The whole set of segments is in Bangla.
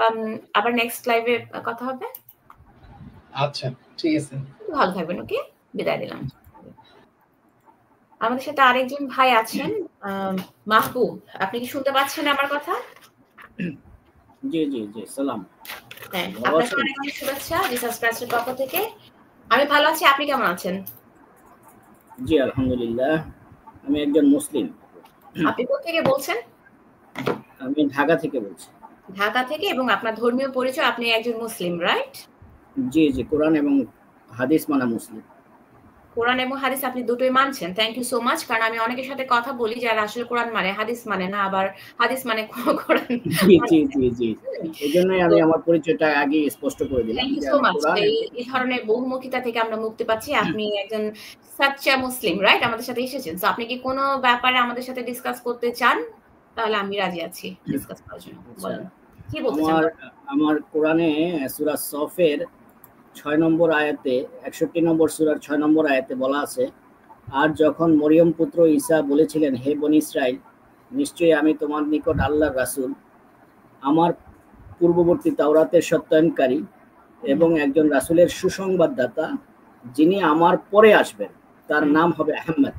আম আবার নেক্সট লাইভে কথা হবে। আচ্ছা, ঠিক আছে। ভালো থাকবেন, ওকে? বিদায় দিলাম। আমাদের সাথে আরেকজন ভাই আছেন, মাহবুব। আপনি কি শুনতে পাচ্ছেন আমার কথা? জি জি জি, সালাম। হ্যাঁ, আপনাকে অনেক অনেক শুভেচ্ছা জিসাস ক্রাইস্টের পক্ষ থেকে। আমি ভালো আছি, আপনি কেমন আছেন? জি আলহামদুলিল্লাহ, আমি একজন মুসলিম। আপনি কোথা থেকে বলছেন? আমি ঢাকা থেকে বলছি। ঢাকা থেকে, এবং আপনার ধর্মীয় পরিচয় আপনি একজন মুসলিম, রাইট? জি জি, কোরআন এবং হাদিস মানা মুসলিম। কোরআন এবং হাদিস আপনি দুটোই মানছেন। Thank you so much. কারণ আমি অনেকের সাথে কথা বলি যারা আসলে কোরআন মানে, হাদিস মানে না, আবার হাদিস মানে কোরআন। জি জি জি জি, এজন্যই আমি আমার পরিচয়টা আগে স্পষ্ট করে দিলাম। Thank you so much. এই ধরনের বহুমুখিতা থেকে আমরা মুক্তি পাচ্ছি। আপনি একজন সাচ্চা মুসলিম, রাইট? আমাদের সাথে এসেছেন। সো আপনি কি কোনো ব্যাপারে আমাদের সাথে ডিসকাস করতে চান? তাহলে আমি রাজি আছি ডিসকাস করার জন্য। বলেন, কি বলতে চান? আমার কোরআনে সূরা সফের 6 নম্বর আয়াতে, 61 নম্বর সূরার 6 নম্বর আয়াতে বলা আছে, আর যখন মরিয়ম পুত্র ঈসা বলেছিলেন, হে বনী ইসরাইল, নিশ্চয়ই আমি তোমার নিকট আল্লাহর রাসূল, আমার পূর্ববর্তী তাওরাতের সত্যায়নকারী এবং একজন রাসূলের সুসংবাদদাতা, যিনি আমার পরে আসবেন, তার নাম হবে আহমদ।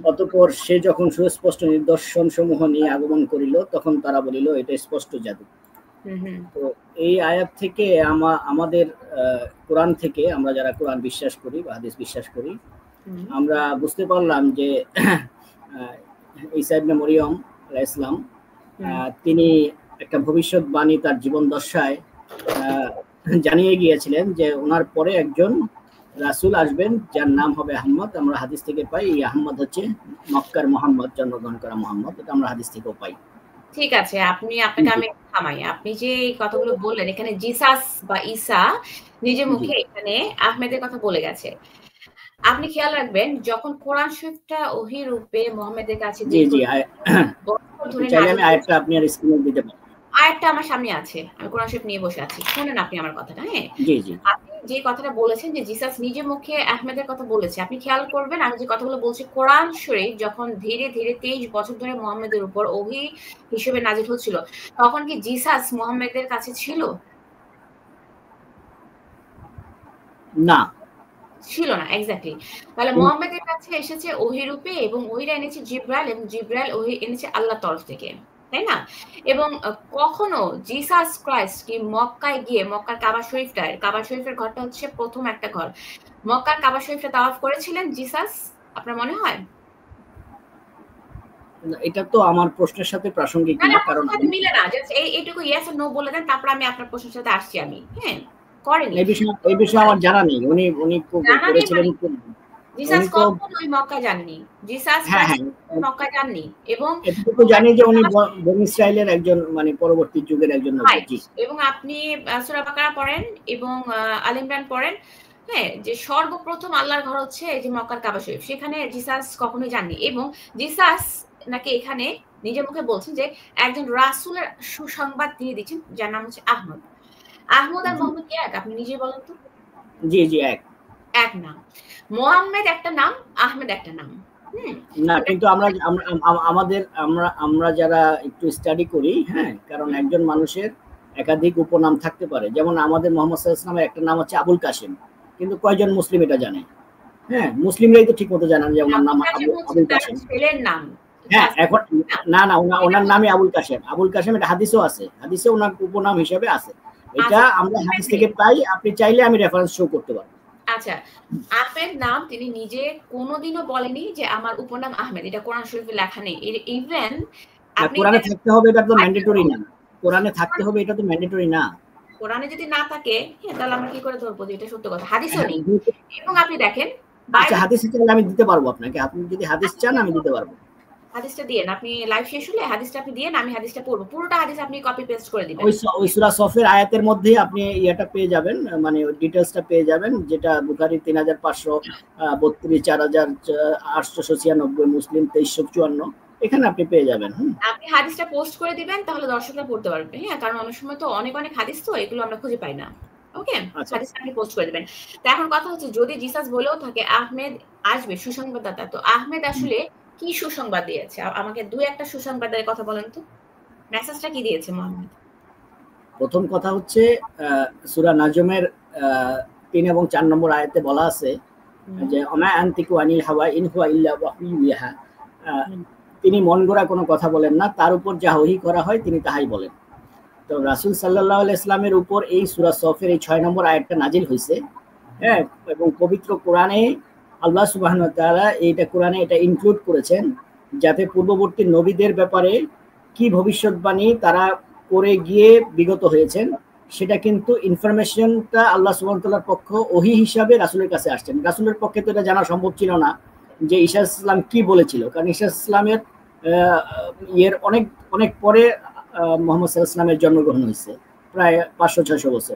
অতঃপর সে যখন সুস্পষ্ট নিদর্শন সমূহ নিয়ে আগমন করিল, তখন তারা বলিল, এটা স্পষ্ট জাদু। তো এই আয়াত থেকে আমাদের কোরআন থেকে, আমরা যারা কোরআন বিশ্বাস করি বা হাদিস বিশ্বাস করি, আমরা বুঝতে পারলাম যে ঈসা ইবনে মরিয়ম আলাইহিস সালাম তিনি একটা ভবিষ্যৎবাণী তার জীবন দশায় জানিয়ে গিয়েছিলেন যে ওনার পরে একজন রাসূল আসবেন যার নাম হবে আহমদ। আমরা হাদিস থেকে পাই এই আহমদ হচ্ছে মক্কার মুহাম্মদ, জন্মগ্রহণ করা মুহাম্মদ। এটা আমরা হাদিস থেকেও পাই। ঠিক আছে, আপনাকে আমি থামাই। আপনি যে এই কথাগুলো বললেন, এখানে জিসাস বা ঈসা নিজের মুখে এখানে আহমেদের কথা বলে গেছে। আপনি খেয়াল রাখবেন, যখন কোরআন শরীফটা ওহী রূপে মুহাম্মদের কাছে জি জি, চাইলে আমি আয়াতটা আপনার স্ক্রিনে দিতে পারি। আয়াতটা আমার সামনে আছে, আমি কোরআন শরীফ নিয়ে বসে আছি। শুনেন আপনি আমার কথাটা। হ্যাঁ, জি জি, আপনি যে কথাটা বলেছেন যে জিসাস নিজের মুখে আহমেদের কথা বলেছে, আপনি খেয়াল করবেন আমি যে কথাগুলো বলছি, কোরআন শরীফ যখন ধীরে ধীরে 23 বছর ধরে মুহাম্মদের উপর ওহী হিসেবে নাজিল হচ্ছিল, তখন কি জিসাস মুহাম্মদের কাছে ছিল? না, ছিল না। এক্স্যাক্টলি। তাহলে মুহাম্মদের কাছে এসেছে ওহী রূপে, এবং ওহীটা এনেছে জিবরাইল, এবং জিবরাইল ওহী এনেছে আল্লাহর তরফ থেকে, তাই না? এবং কখনো জিসাস ক্রাইস্ট কি মক্কায় গিয়ে, মক্কার কাবা শরীফের ঘরটা হচ্ছে প্রথম একটা ঘর, মক্কার কাবা শরীফটা তাওয়াফ করেছিলেন জিসাস? আপনার মনে হয়? এটা তো আমার প্রশ্নের সাথে প্রাসঙ্গিক না, কারণ মিলে না। জাস্ট এইটুকু ইয়েস আর নো বলে দেন, তারপর আমি আপনার প্রশ্নের সাথে আসছি আমি। হ্যাঁ, করেনি। এই বিষয়ে আমার জানা নেই। উনি করেছিলেন। জিসাস কখনোই মক্কা যাননি। জিসাস মক্কা যাননি, এবং এটুকু জানি যে উনি বনী ইসরাইলের একজন, মানে পরবর্তী যুগের একজন নবী। এবং আপনি সূরা বাকারা পড়েন এবং আলে ইমরান পড়েন, হ্যাঁ, যে সর্বপ্রথম আল্লাহর ঘর হচ্ছে এই যে মক্কার কাবা শরীফ, সেখানে জিসাস কখনোই যাননি। এবং জিসাস নাকি এখানে নিজের মুখে বলছেন যে একজন রাসূলের সুসংবাদ দিয়ে দিচ্ছেন, যার নাম হচ্ছে আহমদ। আহমদ আর মোহাম্মদ কি এক? আপনি নিজেই বলেন তো। জি জি, এক নাম। মোহাম্মদ একটা নাম, আহমেদ একটা নাম। না, কিন্তু আমরা যারা একটু স্টাডি করি, হ্যাঁ, কারণ একজন মানুষের একাধিক উপনাম থাকতে পারে। যেমন আমাদের মোহাম্মদ সাল্লাল্লাহু আলাইহি ওয়াসাল্লামের একটা নাম হচ্ছে আবুল কাসেম, কিন্তু কয়জন মুসলিম এটা জানে? হ্যাঁ, মুসলিমরাই তো ঠিক মতো জানেন যে ওনার নাম আবুল কাসেম। ছেলের নাম। হ্যাঁ, এখন না ওনার নামই আবুল কাসেম। আবুল কাসেম এটা হাদিসেও আছে, হাদিসে ওনার উপনাম হিসেবে আছে। এটা আমরা হাদিস থেকে পাই, আপনি চাইলে আমি রেফারেন্স শো করতে পারবো। আচ্ছা, আহমেদ নাম তিনি নিজে কোনোদিনও বলেনি যে আমার উপনাম আহমেদ, এটা কোরআন শরীফে লেখা নেই। ইভেন কোরআনে থাকতে হবে, এটা তো ম্যান্ডেটরি না। কোরআনে থাকতে হবে, এটা তো ম্যান্ডেটরি না। কোরআনে যদি না থাকে, তাহলে আমরা কি করে ধরবো যে এটা সত্য কথা? হাদিসও নেই। এবং আপনি দেখেন, আচ্ছা, হাদিস চাইলে আমি দিতে পারবো আপনাকে। আপনি যদি হাদিস চান আমি দিতে পারবো। হাদিসটা দিয়েন, আপনি লাইভ শেষ হলে হাদিসটা আপনি দিয়েন, আমি হাদিসটা পড়বো। পুরোটা হাদিস আপনি কপি পেস্ট করে দিবেন। ওই সূরা সফের আয়াতের মধ্যে আপনি এটা পেয়ে যাবেন, মানে ডিটেইলসটা পেয়ে যাবেন, যেটা বুখারী 3532, 4896, মুসলিম 2354, এখানে আপনি পেয়ে যাবেন। আপনি হাদিসটা পোস্ট করে দিবেন, তাহলে দর্শকরা পড়তে পারবে। হ্যাঁ, কারণ অনেক সময় তো অনেক হাদিস, তো এগুলো আমরা খুঁজে পাই না। ওকে, হাদিসটা আপনি পোস্ট করে দিবেন। তো এখন কথা হচ্ছে, যদি জিসাস বলেও থাকে আহমেদ আসবে সুসংবাদদাতা, তো আহমেদ আসলে কি সুসংবাদ দিয়েছে? আমাকে দুই একটা সুসংবাদের কথা বলেন তো। মেসেজটা কি দিয়েছে মোহাম্মদ? প্রথম কথা হচ্ছে সূরা নাজমের 3 এবং 4 নম্বর আয়াতে বলা আছে যে আমা আনতিকু আনিল হাওয়া ইন হুয়া ইল্লা ওয়াহয়ু ইউহা, তিনি মন গড়া কোনো কথা বলেন না, তার উপর যা ওহী করা হয় তিনি তাহাই বলেন। তো রাসূল সাল্লাল্লাহু আলাইহি ইসলামের উপর এই সূরা সফের এই 6 নম্বর আয়াতটা নাজিল হয়েছে। হ্যাঁ, এবং পবিত্র কোরআনে আল্লাহ সুবহানাহু ওয়া তাআলা এইটা কোরআনে এটা ইনক্লুড করেছেন যাতে পূর্ববর্তী নবীদের ব্যাপারে কি ভবিষ্যৎবাণী তারা করে গিয়ে বিগত হয়েছেন সেটা কিন্তু ইনফরমেশনটা আল্লাহ সুবহানাহু ওয়া তাআলার পক্ষ ওহী হিসাবে রাসূলের কাছে আসছেন। রাসূলের পক্ষে তো এটা জানা সম্ভব ছিল না যে ঈসা ইসলাম কি বলেছিল, কারণ ঈসা ইসলামের অনেক অনেক পরে মুহাম্মদ সাল্লাল্লাহু আলাইহি ওয়াসাল্লামের জন্মগ্রহণ হয়েছে, প্রায় 500-600 বছর।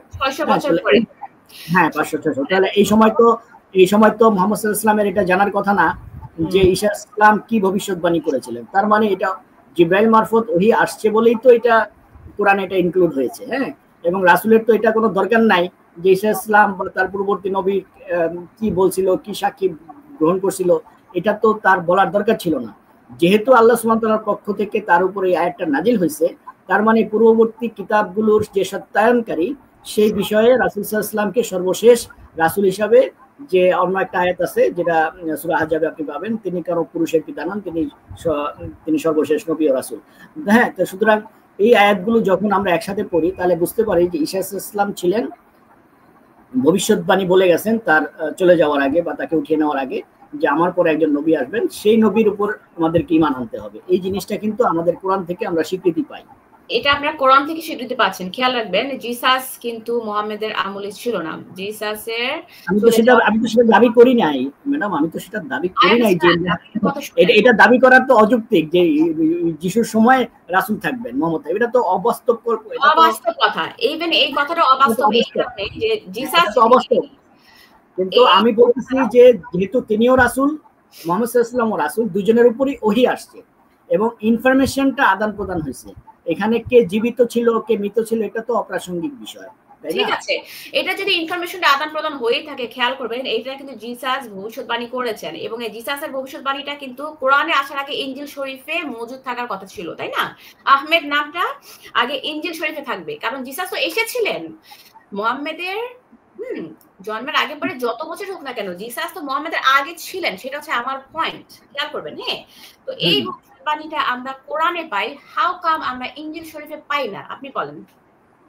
হ্যাঁ, 500-600। তাহলে এই সময় তো মুহাম্মদ সাল্লাল্লাহু আলাইহি ওয়াসাল্লামের এটা জানার কথা না যে ঈসা ইসলাম কি ভবিষ্যৎবাণী করেছিলেন। তার মানে এটা জিবরাইল মারফত ওহী আসছে বলেই তো এটা কোরআনে এটা ইনক্লুড হয়েছে। হ্যাঁ, এবং রাসূলের তো এটা কোনো দরকার নাই যে ঈসা ইসলাম বা তার পূর্ববর্তী নবী কি বলছিল, কি সাক্ষী গ্রহণ করছিল, এটা তো তার বলার দরকার ছিল না। যেহেতু আল্লাহ সুবহানাহু ওয়া তাআলার পক্ষ থেকে তার উপরে এই আয়াতটা নাজিল হয়েছে, তার মানে পূর্ববর্তী কিতাবগুলোর যে সত্যায়নকারী সেই বিষয়ে রাসূল সাল্লাল্লাহু আলাইহি ওয়াসাল্লামকে সর্বশেষ রাসূল হিসাবে, যে অন্য একটা আয়াত আছে যেটা সূরা আহজাবে আপনি পাবেন, তিনি কারো পুরুষের পিতা নন, তিনি সর্বশেষ নবী ও রাসূল। হ্যাঁ, তো সুতরাং এই আয়াতগুলো যখন আমরা একসাথে পড়ি তাহলে বুঝতে পারি যে ঈসা ইসলাম ছিলেন ভবিষ্যৎবাণী বলে গেছেন তার চলে যাওয়ার আগে বা তাকে উঠিয়ে নেওয়ার আগে যে আমার পরে একজন নবী আসবেন, সেই নবীর উপর আমাদেরকে ঈমান আনতে হবে। এই জিনিসটা কিন্তু আমাদের কোরআন থেকে আমরা স্বীকৃতি পাই। এটা আপনারা কোরআন থেকে স্বীকৃতি পাচ্ছেন। খেয়াল রাখবেন জিসাস কিন্তু মুহাম্মদের আমলে ছিল না। জিসাসের আমি তো সেটা দাবি করি নাই ম্যাডাম, আমি তো সেটা দাবি করি নাই যে এটা দাবি করার তো অযৌক্তিক যে যিশুর সময় রাসূল থাকবেন মুহাম্মদ, এটা তো অবাস্তব কথা। ইভেন এই কথাটা অবাস্তব এই কারণে যে জিসাস তো অবাস্তব। কিন্তু আমি বলতেছি যে যেহেতু তিনিও রাসূল, মুহাম্মদ সাল্লাল্লাহু আলাইহি ওয়াসাল্লামও রাসূল, দুজনের উপরই ওহী আসছে এবং ইনফরমেশনটা আদান প্রদান হয়েছে। এখানে কে জীবিত ছিল কে মৃত ছিল এটা তো অপ্রাসঙ্গিক বিষয়। ঠিক আছে, এটা যদি ইনফরমেশনটা আদান প্রদান হয়েই থাকে, খেয়াল করবেন এটা কিন্তু জিসাস ভবিষ্যৎবাণী করেছেন এবং এই জিসাসের ভবিষ্যৎবাণীটা কিন্তু কোরআনে আসার আগে ইনজিল শরীফে মজুদ থাকার কথা ছিল, তাই না? আহমেদ নামটা আগে ইনজিল শরীফে থাকবে, কারণ জিসাস তো এসেছিলেন মুহাম্মদের জন্মের আগে পরে যত বছর হোক না কেন, জিসাস তো মুহাম্মদের আগে ছিলেন, সেটা হচ্ছে আমার পয়েন্ট। খেয়াল করবেন। হ্যাঁ, তো এই ভবিষ্যৎবাণীটা আমরা কোরআনে পাই, হাউ কাম আমরা ইনজিল শরীফে পাই না? আপনি বলেন।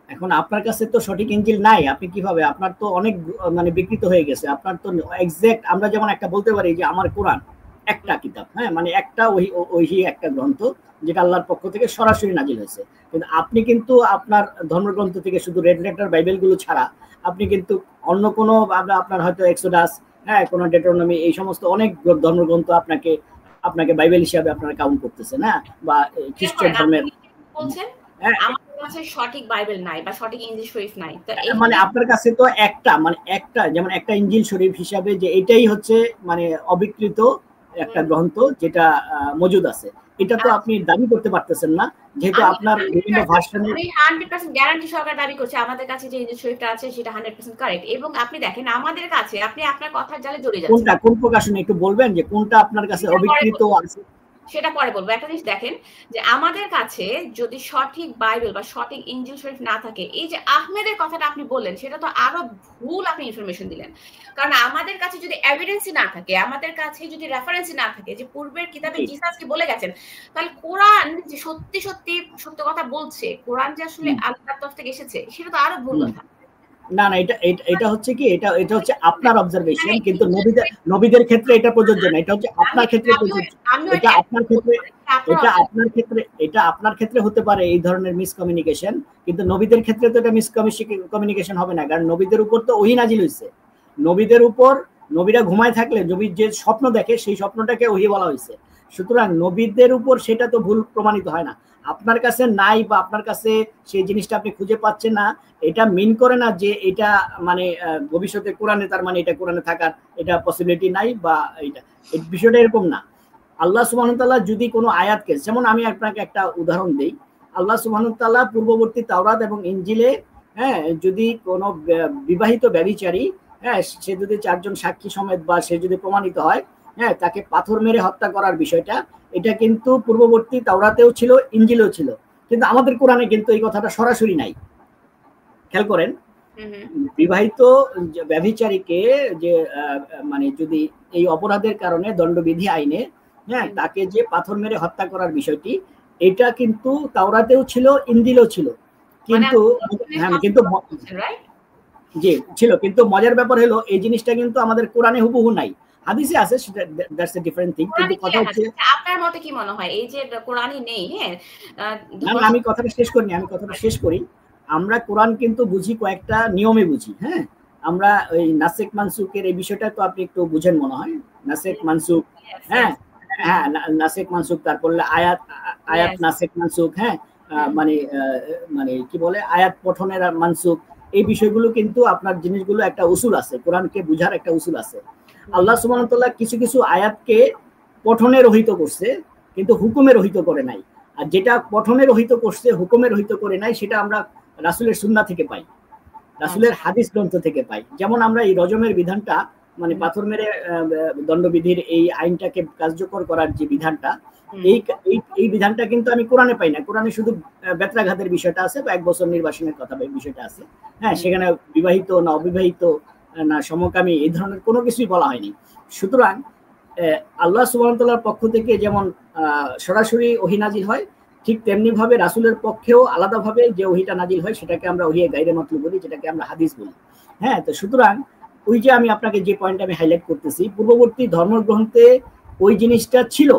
এখন আপনার কাছে তো সঠিক ইনজিল নাই, আপনি কিভাবে, আপনার তো অনেক মানে বিকৃত হয়ে গেছে, আপনার তো এক্সাক্ট, আমরা যেমন একটা বলতে পারি যে আমার কোরআন একটা কিতাব, হ্যাঁ, মানে একটা ওহী একটা গ্রন্থ যেটা আল্লাহর পক্ষ থেকে সরাসরি নাজিল হয়েছে, কিন্তু আপনি কিন্তু আপনার ধর্মগ্রন্থ থেকে শুধু রেড লেটার বাইবেল গুলো ছাড়া আপনি কিন্তু অন্য কোনো, আপনার হয়তো এক্সোডাস, হ্যাঁ, কোনো ডেটোনমি, এই সমস্ত অনেক ধর্মগ্রন্থ আপনাকে বাইবেল হিসাবে আপনারা কাউন্ট করতেছেন। হ্যাঁ, বা খ্রিস্টান ধর্মের বলছেন আমাদের কাছে সঠিক বাইবেল নাই বা সঠিক ইনজিল শরীফ নাই, মানে আপনার কাছে তো একটা যেমন একটা ইনজিল শরীফ হিসাবে যে এটাই হচ্ছে মানে অবিকৃত একটা গ্রন্থ যেটা মজুদ আছে, এটা তো আপনি দাবি করতে পারতেছেন না, যেহেতু আপনার বিভিন্ন ভার্সনে। আমি 100% গ্যারান্টি সহকারে দাবি করছি আমাদের কাছে যে ইনজিল শরীফটা আছে সেটা 100% কারেক্ট। এবং আপনি দেখেন আমাদের কাছে, আপনি আপনার কথার জালে জড়িয়ে যাচ্ছেন। কোন প্রকাশনে একটু বলবেন যে কোনটা আপনার কাছে অবিকৃত আছে? সেটা পরে বলবো। একটা জিনিস দেখেন যে আমাদের কাছে যদি সঠিক বাইবেল বা সঠিক ইনজিল শরীফ না থাকে, এই যে আহমেদের কথাটা আপনি বললেন সেটা তো আরো ভুল আপনি ইনফরমেশন দিলেন। কারণ আমাদের কাছে যদি এভিডেন্সই না থাকে, আমাদের কাছে যদি রেফারেন্সই না থাকে যে পূর্বের কিতাবে জিসাস কি বলে গেছেন, তাহলে কোরআন যে সত্য কথা বলছে, কোরআন যে আসলে আল্লাহর তরফ থেকে এসেছে, সেটা তো আরো ভুল কথা। না, এটা হচ্ছে কি, এটা হচ্ছে আপনার অবজারভেশন, কিন্তু নবীদের ক্ষেত্রে এটা প্রযোজ্য না, এটা হচ্ছে আপনার ক্ষেত্রে প্রযোজ্য। এটা আপনার ক্ষেত্রে হতে পারে এই ধরনের মিসকমিউনিকেশন, কিন্তু নবীদের ক্ষেত্রে তো এটা মিসকমিউনিকেশন হবে না, কারণ নবীদের উপর তো ওহী নাজিল হয়েছে। নবীদের উপর, নবীরা ঘুমায় থাকলে নবী যে স্বপ্ন দেখে সেই স্বপ্নটাকে ওহী বলা হয়েছে। সুতরাং নবীদের উপর সেটা তো ভুল প্রমাণিত হয় না। আপনার কাছে নাই বা আপনার কাছে সেই জিনিসটা আপনি খুঁজে পাচ্ছেন না, এটা মিন করে না যে এটা মানে ভবিষ্যতে কোরআনে, তার মানে এটা কোরআনে থাকার এটা পসিবিলিটি নাই, বা এটা বিষয়টা এরকম না। আল্লাহ সুবহানাহু ওয়া তাআলা যদি কোনো আয়াতকে, যেমন আমি আপনাকে একটা উদাহরণ দেই, আল্লাহ সুবহানাহু ওয়া তাআলা পূর্ববর্তী তাওরাত এবং ইনজিলে, হ্যাঁ, যদি কোনো বিবাহিত ব্যভিচারী, হ্যাঁ, সে যদি 4 জন সাক্ষী সমেত বা সে যদি প্রমাণিত হয়, হ্যাঁ, তাকে পাথর মেরে হত্যা করার বিষয়টা, এটা কিন্তু পূর্ববর্তী তাওরাতেও ছিল, ইনজিলেও ছিল, কিন্তু আমাদের কোরআনে কিন্তু এই কথাটা সরাসরি নাই। খেয়াল করেন, বিবাহিত ব্যভিচারীকে যে মানে যদি এই অপরাধের কারণে দণ্ডবিধি আইনে হ্যাঁ তাকে যে পাথর মেরে হত্যা করার বিষয়টি, এটা কিন্তু তাওরাতেও ছিল, ইনজিলেও ছিল, কিন্তু হ্যাঁ কিন্তু জি ছিল, কিন্তু মজার ব্যাপার হলো এই জিনিসটা কিন্তু আমাদের কোরআনে হুবহু নাই, হাদিসে আছে, সেটা দ্যাটস এ ডিফারেন্ট থিং। কিন্তু কথা হচ্ছে আপনার মতে কি মনে হয় এই যে কোরআনে নেই? হ্যাঁ, আমি কথাটা শেষ করি। আমরা কোরআন কিন্তু বুঝি কয়েকটা নিয়মে বুঝি। হ্যাঁ, আমরা ওই নাসেক মানসুকের এই বিষয়টা তো আপনি একটু বুঝেন মনে হয়, নাসেক মানসুক। হ্যাঁ হ্যাঁ, নাসেক মানসুক, তারপর আয়াত নাসেক মানসুক। হ্যাঁ, মানে মানে কি বলে আয়াত পঠনের মানসুক, এই বিষয়গুলো কিন্তু আপনার জিনিসগুলো একটা উসুল আছে, কোরআনকে বুঝার একটা উসুল আছে। আল্লাহ সুবহানাহু ওয়া তাআলা কিছু কিছু আয়াতকে পঠনে রহিত করছে, কিন্তু হুকুমে রহিত করে নাই। আর যেটা পঠনে রহিত করছে, হুকুমে রহিত করে নাই, সেটা আমরা রাসূলের সুন্নাহ থেকে পাই, রাসূলের হাদিস গ্রন্থ থেকে পাই। যেমন আমরা এই রজমের বিধানটা, মানে পাথর মেরে দণ্ডবিধির এই আইনটাকে কার্যকর করার যে বিধানটা, এই বিধানটা কিন্তু আমি কোরআনে পাই না। কোরআনে শুধু বেত্রাঘাতের বিষয়টা আছে, বা 1 বছর নির্বাসনের কথা বিষয়টা আছে। হ্যাঁ, সেখানে বিবাহিত না অবিবাহিত না সমকামী এই ধরনের কোনো কিছুই বলা হয়নি। সুতরাং আল্লাহ সুবহানাহু ওয়া তাআলার পক্ষ থেকে যেমন সরাসরি ওহী নাজিল হয়, ঠিক তেমনি ভাবে রাসূলের পক্ষেও আলাদাভাবে যে ওহীটা নাজিল হয় সেটাকে আমরা ওহী গায়রে মাতলুব বলি, যেটাকে আমরা হাদিস বলি। হ্যাঁ, তো সুতরাং ওই যে আমি আপনাকে যে পয়েন্টটা আমি হাইলাইট করতেছি, পূর্ববর্তী ধর্মগ্রন্থে ওই জিনিসটা ছিল,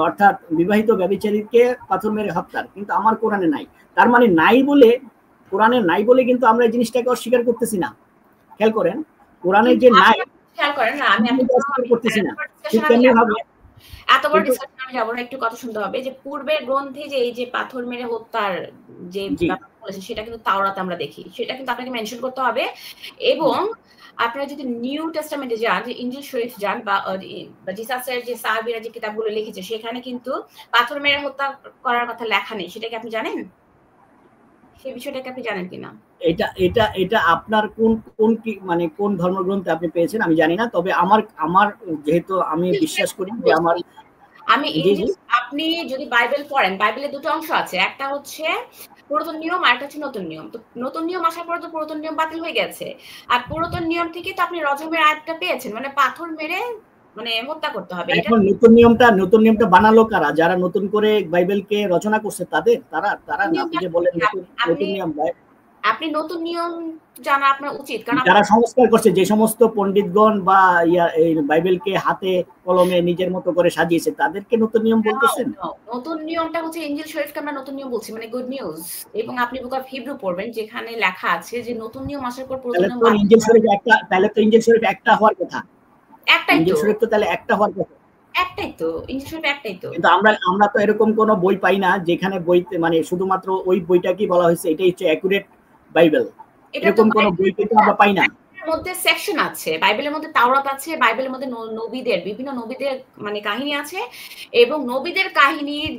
অর্থাৎ বিবাহিত ব্যভিচারীকে পাথর মেরে হত্যার, কিন্তু আমার কোরআনে নাই। তার মানে নাই বলে, কোরআনে নাই বলে কিন্তু আমরা এই জিনিসটাকে অস্বীকার করতেছি না। খেয়াল করেন, কোরআনে যে নাই খেয়াল করেন না, আমি করতেছি না, ঠিক তেমনি ভাবে এত বড় ডিসকাশন আমি যাব না, একটু কথা শুনতে হবে। যে পূর্বের গ্রন্থে যে এই যে পাথর মেরে হত্যার যে ব্যাপার বলেছে, সেটা কিন্তু তাওরাতে আমরা দেখি, সেটা কিন্তু আপনাকে মেনশন করতে হবে। এবং আপনারা যদি নিউ টেস্টামেন্টে যান, যে ইনজিল শরীফ যান, বা জিসাসের যে সাহাবীরা যে কিতাবগুলো লিখেছে, সেখানে কিন্তু পাথর মেরে হত্যা করার কথা লেখা নেই। সেটা কি আপনি জানেন? সেই বিষয়টাকে আপনি জানেন কিনা? এটা আপনার কোন মানে কোন ধর্মগ্রন্থে আপনি পেয়েছেন আমি জানি না, তবে আমার যেহেতু আমি বিশ্বাস করি যে আমি আপনি যদি বাইবেল পড়েন, বাইবেলের দুটো অংশ আছে, একটা হচ্ছে পুরাতন নিয়ম আর একটা হচ্ছে নতুন নিয়ম। তো নতুন নিয়ম আসার পরে তো পুরাতন নিয়ম বাতিল হয়ে গেছে, আর পুরাতন নিয়ম থেকে তো আপনি রজমের আয়াতটা পেয়েছেন, মানে পাথর মেরে মানে হত্যা করতে হবে। এখন নতুন নিয়মটা বানালো কারা? যারা নতুন করে বাইবেলকে রচনা করছে তাদের, তারা না, আপনি যে বলেন নতুন নিয়ম, আপনি নতুন নিয়ম জানা আপনার উচিত, কারণ যারা সংস্কার করছে, যে সমস্ত পণ্ডিতগণ বা এই বাইবেলকে হাতে কলমে নিজের মতো করে সাজিয়েছে, তাদেরকে নতুন নিয়ম বলতেছেন? নতুন নিয়মটা হচ্ছে ইনজিল শরীফকে আমরা নতুন নিয়ম বলছি, মানে গুড নিউজ। এবং আপনি বুক অফ হিব্রু পড়বেন, যেখানে লেখা আছে যে নতুন নিয়ম আসার পর পুরাতন নিয়ম, তাহলে তো ইনজিল শরীফ একটা হওয়ার কথা। ইনজিল শরীফ তো তাহলে একটা হওয়ার কথা। একটাই তো, ইনজিল শরীফ একটাই তো। কিন্তু আমরা তো এরকম কোনো বই পাই না যেখানে বইতে মানে শুধুমাত্র ওই বইটা কি বলা হয়েছে এটাই হচ্ছে অ্যাকুরেট বাইবেল, এরকম কোনো বই কিন্তু আমরা পাই না। মধ্যে সেকশন আছে, বাইবেলের মধ্যে তাওরাত আছে, বাইবেলের মধ্যে নবীদের বিভিন্ন নবীদের মানে কাহিনী আছে, এবং নবীদের কাহিনীর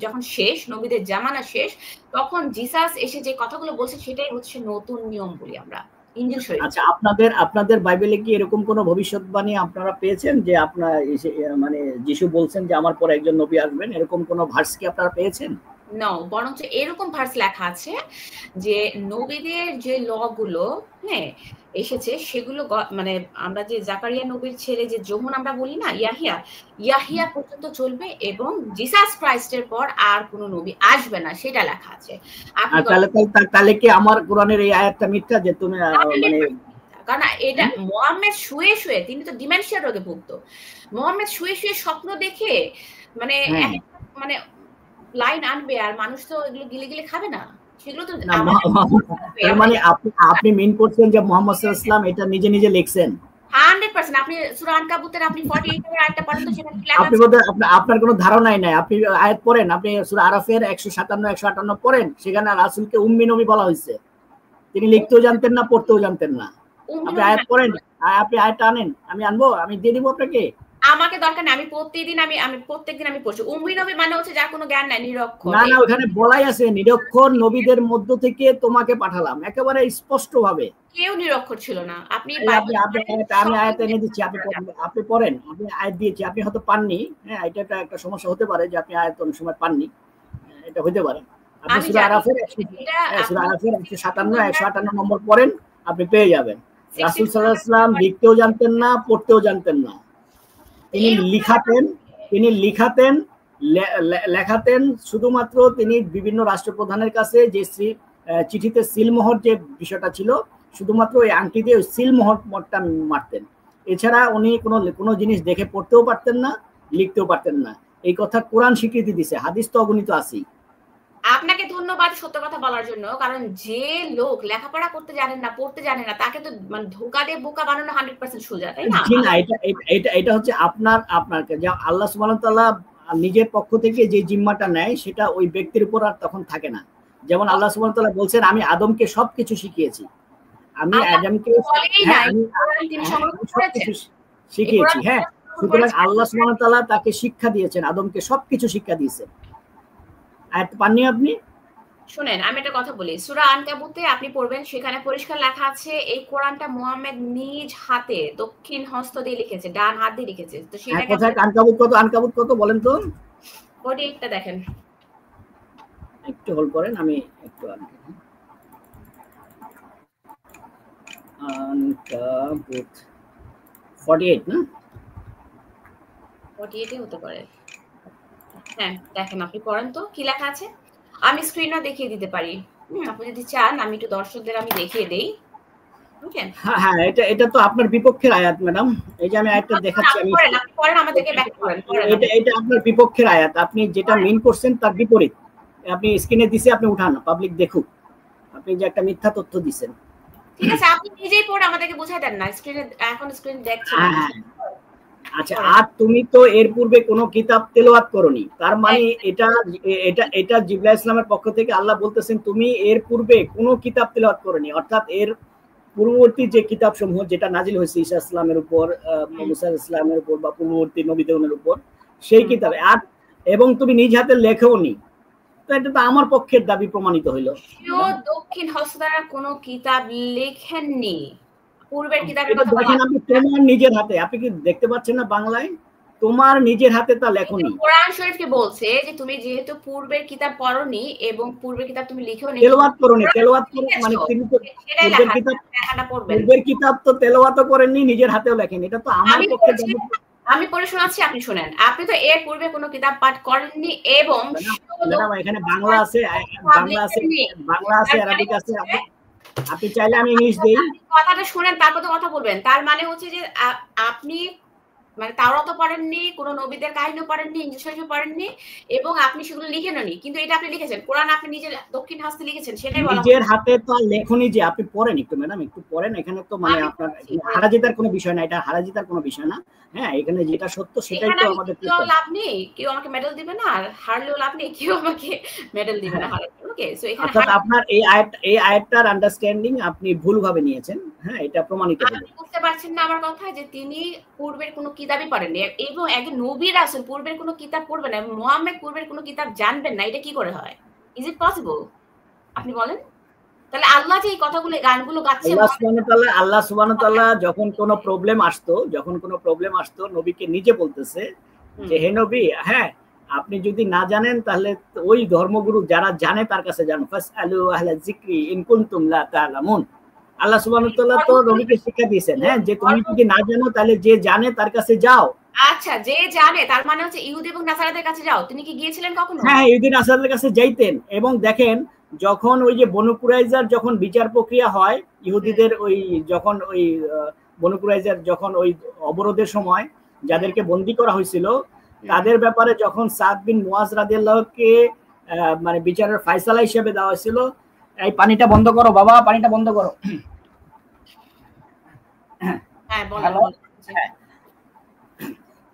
যখন শেষ, নবীদের জামানা শেষ, তখন জিসাস এসে যে কথাগুলো বলছে সেটাই হচ্ছে নতুন নিয়ম বলি আমরা, ইনজিল শরীফ। আচ্ছা, আপনাদের বাইবেলে কি এরকম কোনো ভবিষ্যৎবাণী আপনারা পেয়েছেন যে আপনারা মানে যিশু বলছেন যে আমার পর একজন নবী আসবেন, এরকম কোনো ভার্স কি আপনারা পেয়েছেন? না, বরঞ্চ এরকম ভার্স লেখা আছে যে নবীদের যে ল গুলো হ্যাঁ এসেছে, সেগুলো মানে আমরা যে জাকারিয়া নবীর ছেলে যে যোহন আমরা বলি না, ইয়াহিয়া পর্যন্ত চলবে, এবং জিসাস ক্রাইস্টের পর আর কোনো নবী আসবে না, সেটা লেখা আছে। তাহলে কি আমার কোরআনের এই আয়াতটা মিথ্যা যে তুমি মানে, কারণ এটা মুহাম্মদ শুয়ে শুয়ে, তিনি তো ডিমেনশিয়া রোগে ভুগত, মুহাম্মদ শুয়ে শুয়ে স্বপ্ন দেখে মানে মানে লাইন আনবে, আর মানুষ তো এগুলো গিলে গিলে খাবে না, সেগুলো তো মানে আপনি মিন করছেন যে মুহাম্মদ সাল্লাল্লাহু আলাইহি ওয়াসাল্লাম এটা নিজে নিজে লিখছেন 100%। আপনি সূরা আনকাবুতের আপনি 48 এর আয়াতটা পড়েন তো, সেখানে লেখা আছে। আপনার কোনো ধারণাই নাই, আপনি আয়াত পড়েন, আপনি সূরা আরাফের 157 158 পড়েন, সেখানে রাসূলকে উম্মি নবী বলা হয়েছে, তিনি লিখতেও জানতেন না, পড়তেও জানতেন না। আপনি আয়াত পড়েন, আপনি আয়াতটা আনেন, আমি আনবো, আমি দিয়ে দিব আপনাকে। আমাকে দরকার নেই, আমি প্রত্যেকদিন আমি পড়ছি। উম্মি নবী মানে হচ্ছে যার কোনো জ্ঞান নাই, নিরক্ষর। না, ওখানে বলাই আছে নিরক্ষর নবীদের মধ্য থেকে তোমাকে পাঠালাম, একেবারে স্পষ্ট ভাবে। কেউ নিরক্ষর ছিল না। আমি আয়াত এনে দিচ্ছি, আপনি পড়েন, আপনি আয়াত দিয়েছি, আপনি হয়তো পাননি। হ্যাঁ, এটা একটা সমস্যা হতে পারে যে আপনি আয়াত অনেক সময় পাননি, এটা হতে পারে। আপনি সূরা আরাফের 157 158 নম্বর পড়েন, আপনি পেয়ে যাবেন। রাসূল সাল্লাল্লাহু আলাইহি ওয়াসাল্লাম লিখতেও জানতেন না, পড়তেও জানতেন না। তিনি লেখাতেন শুধুমাত্র তিনি বিভিন্ন রাষ্ট্রপ্রধানের কাছে যে চিঠিতে সিলমোহর যে বিষয়টা ছিল, শুধুমাত্র ওই আংটি দিয়ে ওই সিলমোহরটা মারতেন। এছাড়া উনি কোনো জিনিস দেখে পড়তেও পারতেন না, লিখতেও পারতেন না। এই কথা কোরআন স্বীকৃতি দিছে, হাদিস তো অগণিত আছেই। আপনাকে ধন্যবাদ সত্য কথা বলার জন্য, কারণ যে লোক লেখাপড়া করতে জানেন না, পড়তে জানে না, তাকে তো মানে ধোঁকা দিয়ে বোকা বানানো 100% সোজা, তাই না? জি না, এটা হচ্ছে আপনাকে যা আল্লাহ সুবহানাহু ওয়া তাআলা নিজের পক্ষ থেকে যে জিম্মাটা নেয় সেটা ওই ব্যক্তির উপর আর তখন থাকে না। যেমন আল্লাহ সুবহানাহু ওয়া তাআলা বলছেন, আমি আদমকে সবকিছু শিখিয়েছি, আমি আদমকে শিখিয়েছি। হ্যাঁ, সুতরাং আল্লাহ সুবহানাহু ওয়া তাআলা তাকে শিক্ষা দিয়েছেন, আদমকে সবকিছু শিক্ষা দিয়েছেন। আয়াত পাননি আপনি? শুনেন, আমি একটা কথা বলি, সূরা আনকাবুতে আপনি পড়বেন, সেখানে পরিষ্কার লেখা আছে এই কোরআনটা মুহাম্মদ নিজ হাতে দক্ষিণ হস্ত দিয়ে লিখেছে, ডান হাত দিয়ে লিখেছে। তো সেটাকে কোথায় আনকাবুত কত বলেন তো? 48টা দেখেন, একটু হোল্ড করেন, আমি একটু আনকাবুত 48 না, 48 হতে পারে। হ্যাঁ দেখেন, আপনি পড়েন তো কি লেখা আছে। আমি স্ক্রিনও দেখিয়ে দিতে পারি, আপনি যদি চান আমি একটু দর্শকদের আমি দেখিয়ে দেই। হ্যাঁ, এটা তো আপনার বিপক্ষের আয়াত ম্যাডাম। এই যে আমি আয়াতটা দেখাচ্ছি, আপনি পড়েন, আমাদেরকে ব্যাক করেন। এটা আপনার বিপক্ষের আয়াত, আপনি যেটা মিন করছেন তার বিপরীত। আপনি স্ক্রিনে দিছে, আপনি উঠান, পাবলিক দেখুক আপনি যে একটা মিথ্যা তথ্য দিবেন। ঠিক আছে, আপনি নিজেই পড়ে আমাদেরকে বুঝাই দেন না, স্ক্রিনে এখন স্ক্রিন দেখছেন। আচ্ছা, আর তুমি তো এর পূর্বে কোনো কিতাব তেলাওয়াত করনি, তার মানে এটা জিবরাইল ইসলামের পক্ষ থেকে আল্লাহ বলতেছেন তুমি এর পূর্বে কোনো কিতাব তেলাওয়াত করনি, অর্থাৎ এর পূর্ববর্তী যে কিতাব সমূহ যেটা নাজিল হয়েছে ঈসা ইসলামের উপর, মুসা ইসলামের উপর বা পূর্ববর্তী নবীদের উপর, সেই কিতাবে আর এবং তুমি নিজ হাতে লেখোনি, তো এটা তো আমার পক্ষের দাবি প্রমাণিত হইল। দক্ষিণ হস্ত দ্বারা কোনো কিতাব লেখেননি, পূর্বের কিতাবের কথা দেখেন আপনি, তোমার নিজের হাতে, আপনি কি দেখতে পাচ্ছেন না বাংলায়? তোমার নিজের হাতে তা লেখনি। কোরআন শরীফকে বলছে যে তুমি যেহেতু পূর্বের কিতাব পড়োনি এবং পূর্বের কিতাব তুমি লিখোনি, তেলাওয়াত করোনি, মানে তিনি তো পূর্বের কিতাব তো তেলাওয়াতও করেননি, নিজের হাতেও লেখেন, এটা তো আমার পক্ষে। আমি পড়ে শোনাচ্ছি, আপনি শুনেন। আপনি তো এর পূর্বে কোনো কিতাব পাঠ করেননি এবং ম্যাডাম এখানে বাংলা আছে, আরবিক আছে, আপনি চাইলে আমি ইংলিশ দেই। কথাটা শুনেন, তারপর তো কথা বলবেন। তার মানে হচ্ছে যে আপনি মানে তাওরাতও পড়েননি, কোনো নবীদের কাহিনীও পড়েননি, ইঞ্জিল শরীফও পড়েননি এবং আপনি সেগুলো লিখেননি, কিন্তু এটা আপনি লিখেছেন, কোরআন আপনি নিজের দক্ষিণ হস্তে লিখেছেন, সেটাই বলা। নিজের হাতে তো লেখনি যে, আপনি পড়েন একটু ম্যাডাম, একটু পড়েন। এখানে তো মানে আপনার হারাজিতার কোনো বিষয় না, এটা হারাজিতার কোনো বিষয় না। হ্যাঁ, এখানে যেটা সত্য সেটাই তো আমাদের। লাভ নেই, কেউ আমাকে মেডেল দিবে না, আর হারলেও লাভ নেই, কেউ আমাকে মেডেল দিবে না হারলে। ওকে, সো এখানে আপনার এই আয়াতটার আন্ডারস্ট্যান্ডিং আপনি ভুলভাবে নিয়েছেন। হ্যাঁ, এটা প্রমাণিত। আপনি বুঝতে পারছেন না আমার কথা, যে তিনি পূর্বের কোনো কিতাবই পড়েননি এবং একজন নবী রাসূল পূর্বের কোনো কিতাব পড়বেন না, মুহাম্মদ পূর্বের কোনো কিতাব জানবেন না, এটা কি করে হয়? Is it possible? আপনি বলেন। তাহলে আল্লাহ যে এই কথাগুলো, গানগুলো গাচ্ছে, আল্লাহ সুবহানাহু ওয়া তাআলা যখন কোনো প্রবলেম আসতো নবীকে নিজে বলতেছে যে হে নবী, হ্যাঁ আপনি যদি না জানেন তাহলে ওই ধর্মগুরু যারা জানে তার কাছে যান, ফাসআলু আহলা যিকরি ইন কুনতুম লা তা'লামুন। আল্লাহ সুবহানাহু ওয়া তাআলা তো নবীকে শিক্ষা দিয়েছেন, হ্যাঁ, যে তুমি যদি না জানো তাহলে যে জানে তার কাছে যাও। আচ্ছা, যে জানে তার মানে হচ্ছে ইহুদি এবং নাসারাদের কাছে যাও। তিনি কি গিয়েছিলেন কখনো? হ্যাঁ, ইহুদি নাসারাদের কাছে যাইতেন। এবং দেখেন, যখন ওই যে বনু কুরাইজার যখন বিচার প্রক্রিয়া হয় ইহুদিদের, ওই যখন ওই বনু কুরাইজার যখন ওই অবরোধের সময় যাদেরকে বন্দী করা হয়েছিল, তাদের ব্যাপারে যখন সাদ বিন মুয়াজ রাদিয়াল্লাহুকে মানে বিচারের ফয়সালা হিসেবে দেওয়া হয়েছিল, এই পানিটা বন্ধ করো বাবা, পানিটা বন্ধ করো।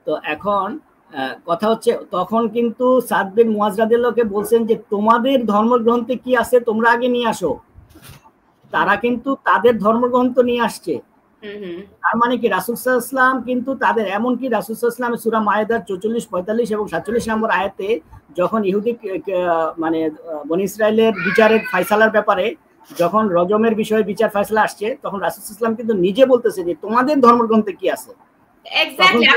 তো এখন কথা হচ্ছে, তখন কিন্তু সাদ বিন মুয়াজ রাদিয়াল্লাহুকে বলছেন যে তোমাদের ধর্মগ্রন্থে কি আছে তোমরা আগে নিয়ে আসো। তারা কিন্তু তাদের ধর্মগ্রন্থ নিয়ে আসছে। তার মানে কি রাসূল সাল্লাল্লাহু আলাইহি ওয়াসাল্লাম কিন্তু তাদের, এমনকি রাসূল সাল্লাল্লাহু আলাইহি ওয়াসাল্লাম সূরা মায়েদার 44, 45 এবং 47 নম্বর আয়াতে যখন ইহুদি মানে বনী ইসরাইলের বিচারের ফয়সালার ব্যাপারে যখন রজমের বিষয়ে বিচার ফয়সালা আসছে, তখন রাসূল সাল্লাল্লাহু আলাইহি ওয়াসাল্লাম কিন্তু নিজে বলতেছে যে তোমাদের ধর্মগ্রন্থে কি আছে। এক্স্যাক্টলি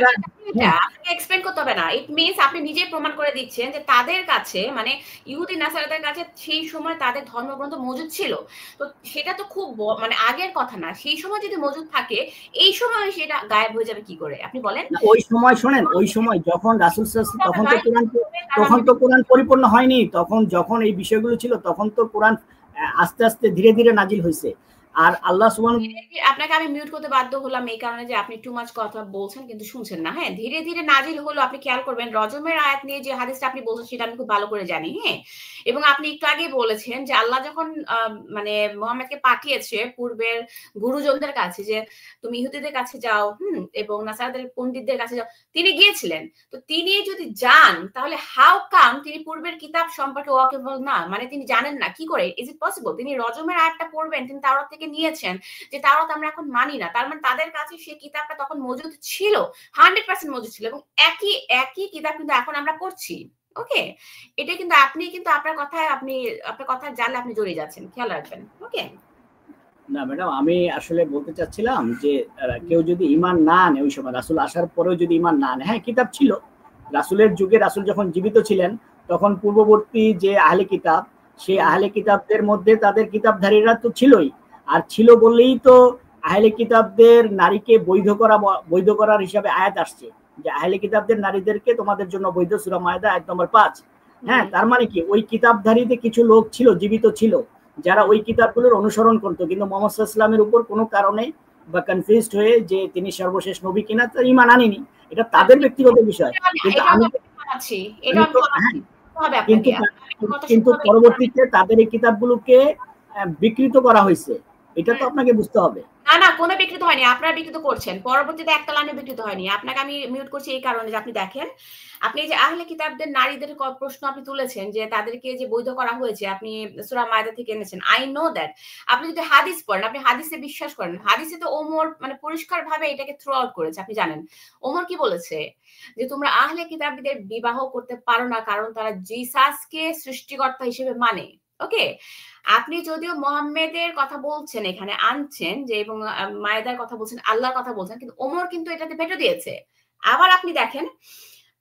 আপনাকে এক্সপ্লেইন করতে হবে না। ইট মিনস আপনি নিজেই প্রমাণ করে দিচ্ছেন যে তাদের কাছে মানে ইহুদি নাসারাদের কাছে সেই সময় তাদের ধর্মগ্রন্থ মজুদ ছিল। তো সেটা তো খুব মানে আগের কথা না। সেই সময় যদি মজুদ থাকে এই সময় সেটা গায়েব হয়ে যাবে কি করে আপনি বলেন? ওই সময় শোনেন, ওই সময় যখন রাসূল তখন তো কোরআন পরিপূর্ণ হয়নি। তখন যখন এই বিষয়গুলো ছিল তখন তো কোরআন আস্তে আস্তে ধীরে ধীরে নাজিল হয়েছে। আর আল্লাহ সুবহানাহু আপনাকে আমি মিউট করতে বাধ্য হলাম এই কারণে যে আপনি টু মাচ কথা বলছেন কিন্তু শুনছেন না। হ্যাঁ, ধীরে ধীরে নাজিল হলো। আপনি খেয়াল করবেন রজমের আয়াত নিয়ে যে হাদিসটা আপনি বলছেন সেটা আমি খুব ভালো করে জানি। হ্যাঁ, এবং আপনি একটু আগেই বলেছেন যে আল্লাহ যখন মানে মুহাম্মদকে পাঠিয়েছে পূর্বের গুরুজনদের কাছে যে তুমি ইহুদিদের কাছে যাও এবং নাসারাদের পণ্ডিতদের কাছে যাও, তিনি গিয়েছিলেন। তো তিনি যদি যান তাহলে হাউ কাম তিনি পূর্বের কিতাব সম্পর্কে ওয়াকিবল না, মানে তিনি জানেন না কি করে? ইজ ইট পসিবল তিনি রজমের আয়াতটা পড়বেন, তিনি তাওরাত থেকে নিয়েছেন যে তাওরাত আমরা এখন মানি না, তার মানে তাদের কাছে সেই কিতাবটা তখন মজুদ ছিল, 100% মজুদ ছিল এবং একই কিতাব কিন্তু এখন আমরা পড়ছি। ওকে, এটা কিন্তু আপনি কিন্তু আপনার কথা জানলে আপনি জড়িয়ে যাচ্ছেন, খেয়াল রাখবেন। ওকে না ম্যাডাম, আমি আসলে বলতে চাচ্ছিলাম যে কেউ যদি ঈমান না আনে ওই সময় রাসূল আসার পরেও যদি ঈমান না আনে, হ্যাঁ কিতাব ছিল রাসূলের যুগে, রাসূল যখন জীবিত ছিলেন তখন পূর্ববর্তী যে আহলে কিতাব সেই আহলে কিতাবদের মধ্যে তাদের কিতাবধারীরা তো ছিলই, আর ছিল বললেই তো আহলে কিতাবদের নারীকে বৈধ করার হিসাবে আয়াত আসছে যে আহলে কিতাবদের নারীদেরকে তোমাদের জন্য বৈধ, সূরা মায়দা আয়াত নম্বর 5। হ্যাঁ, তার মানে কি ওই কিতাবধারীতে কিছু লোক ছিল, জীবিত ছিল, যারা ওই কিতাবগুলোর অনুসরণ করতো, কিন্তু মুহাম্মদ সাল্লাল্লাহু আলাইহি ওয়াসাল্লামের উপর কোনো কারণে বা কনফিউজড হয়ে যে তিনি সর্বশেষ নবী কিনা তার ঈমান আনেনি, এটা তাদের ব্যক্তিগত বিষয়। কিন্তু পরবর্তীতে তাদের এই কিতাবগুলোকে বিকৃত করা হয়েছে, এটা তো আপনাকে বুঝতে হবে। না কোনো বিকৃত হয়নি, আপনারা বিকৃত করছেন। পরবর্তীতে একটা লাইনে বিকৃত হয়নি। আপনাকে আমি মিউট করছি এই কারণে যে আপনি দেখেন, আপনি যে আহলে কিতাবদের নারীদের প্রশ্ন আপনি তুলেছেন যে তাদেরকে যে বৈধ করা হয়েছে, আপনি সূরা মায়দা থেকে এনেছেন। I know that. আপনি যদি হাদিস পড়েন, আপনি হাদিসে বিশ্বাস করেন, হাদিসে তো ওমর মানে পরিষ্কার ভাবে এটাকে থ্রো আউট করেছে, আপনি জানেন। ওমর কি বলেছে যে তোমরা আহলে কিতাবদের বিবাহ করতে পারো না কারণ তারা জিসাসকে সৃষ্টিকর্তা হিসেবে মানে। ওকে, আপনি যদিও মুহাম্মেদের কথা বলছেন, এখানে আনছেন যে এবং মায়দার কথা বলছেন, আল্লাহর কথা বলছেন, কিন্তু ওমর কিন্তু এটাতে ভেটো দিয়েছে। আবার আপনি দেখেন,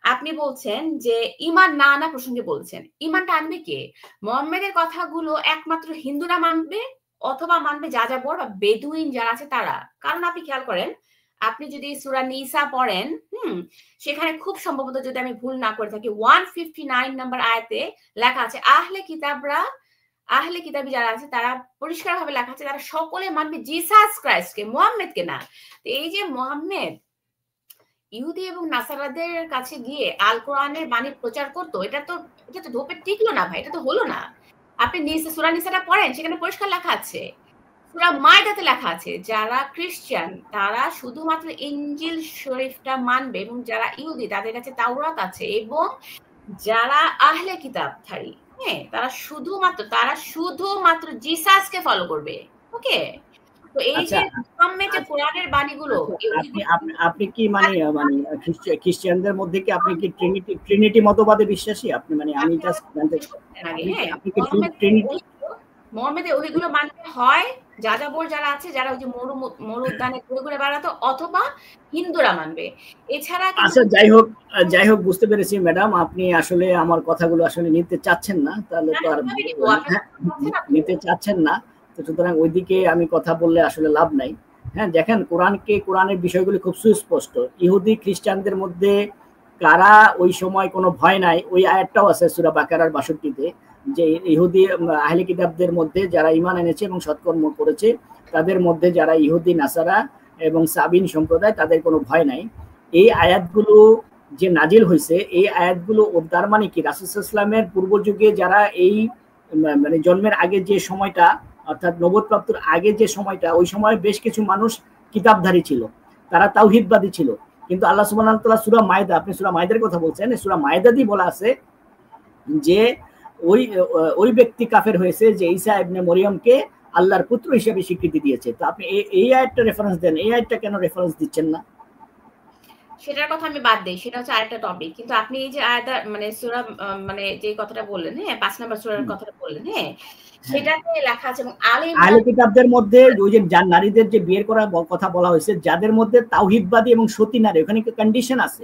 আপনি বলছেন যে ঈমান না আনা প্রসঙ্গে বলছেন, ঈমানটা আনবে কে? মুহাম্মেদের কথাগুলো একমাত্র হিন্দুরা মানবে অথবা মানবে যাযাবর বা বেদুইন যারা আছে তারা। কারণ আপনি খেয়াল করেন, আপনি যদি সূরা নিসা পড়েন, সেখানে খুব সম্ভবত যদি আমি ভুল না করে থাকি 159 নম্বর আয়াতে লেখা আছে আহলে কিতাবী যারা আছে তারা পরিষ্কারভাবে লেখা আছে তারা সকলে মানবে জিসাস ক্রাইস্টকে, মুহাম্মদকে না। তো এই যে মুহাম্মদ ইহুদি এবং নাসারাদের কাছে গিয়ে আল কোরআনের বাণী প্রচার করতো, এটা তো ধোপে টিকলো না ভাই, এটা তো হলো না। আপনি সূরা নিসাটা পড়েন, সেখানে পরিষ্কার লেখা আছে, সূরা মায়দাতে লেখা আছে যারা খ্রিস্টান তারা শুধুমাত্র ইনজিল শরীফটা মানবে এবং যারা ইহুদি তাদের কাছে তাওরাত আছে এবং যারা আহলে কিতাবধারী হ্যাঁ তারা শুধুমাত্র জিসাসকে ফলো করবে। ওকে, তো এই যে মুহাম্মদের কোরআনের বাণীগুলো আপনি কি মানে খ্রিস্টানদের মধ্যে কি আপনি কি ট্রিনিটি মতবাদে বিশ্বাসী? আপনি মানে আমি জাস্ট জানতে চাই আপনি কি ট্রিনিটি মুহাম্মদের ওইগুলো মানতে হয় যাযাবর যারা আছে যারা ওই যে মরু উদ্যানে ঘুরে ঘুরে বেড়াতো অথবা হিন্দুরা মানবে, এছাড়া আচ্ছা যাই হোক বুঝতে পেরেছি ম্যাডাম, আপনি আসলে আমার কথাগুলো আসলে নিতে চাচ্ছেন না, তাহলে তো আর নিতে চাচ্ছেন না, তো সুতরাং ওইদিকে আমি কথা বললে আসলে লাভ নাই। হ্যাঁ দেখেন, কোরআনের বিষয়গুলি খুব সুস্পষ্ট। ইহুদি খ্রিস্টানদের মধ্যে কারা ওই সময় কোনো ভয় নাই, ওই আয়াতটাও আছে সূরা বাকারার 62-তে যে ইহুদি আহলে কিতাবদের মধ্যে যারা ঈমান এনেছে এবং সৎকর্ম করেছে তাদের মধ্যে যারা ইহুদি নাসারা এবং সাবিন সম্প্রদায় তাদের কোনো ভয় নাই। এই আয়াতগুলো যে নাজিল হয়েছে এই আয়াতগুলো তার মানে কি রাসূল সাল্লাল্লাহু আলাইহি ওয়াসাল্লামের পূর্ব যুগে যারা এই মানে জন্মের আগে যে সময়টা অর্থাৎ নবুয়ত প্রাপ্তির আগে যে সময়টা, ওই সময় বেশ কিছু মানুষ কিতাবধারী ছিল, তারা তাওহীদবাদী ছিল, কিন্তু আল্লাহ সুবহানাহু ওয়া তাআলা সূরা মায়দা, আপনি সূরা মায়দার কথা বলছেন, সূরা মায়দাতেই বলা আছে যে ওই ব্যক্তি কাফের হয়েছে যে ঈসা ইবনে মরিয়মকে আল্লাহর পুত্র হিসেবে স্বীকৃতি দিয়েছে। তো আপনি এই আয়াতটা রেফারেন্স দেন, এই আয়াতটা কেন রেফারেন্স দিচ্ছেন না? সেটার কথা আমি বাদ দেই, সেটা হচ্ছে আরেকটা টপিক। কিন্তু আপনি এই যে আয়াত মানে সূরা মানে যে কথাটা বললেন, হ্যাঁ ৫ নাম্বার সূরার কথাটা বললেন, হ্যাঁ সেটাতে লেখা আছে এবং আলে আহলে কিতাবদের মধ্যে ওই যে নারীদের যে বিয়ের করার কথা বলা হয়েছে, যাদের মধ্যে তাওহীদবাদী এবং সতী নারী, ওখানে কি কন্ডিশন আছে?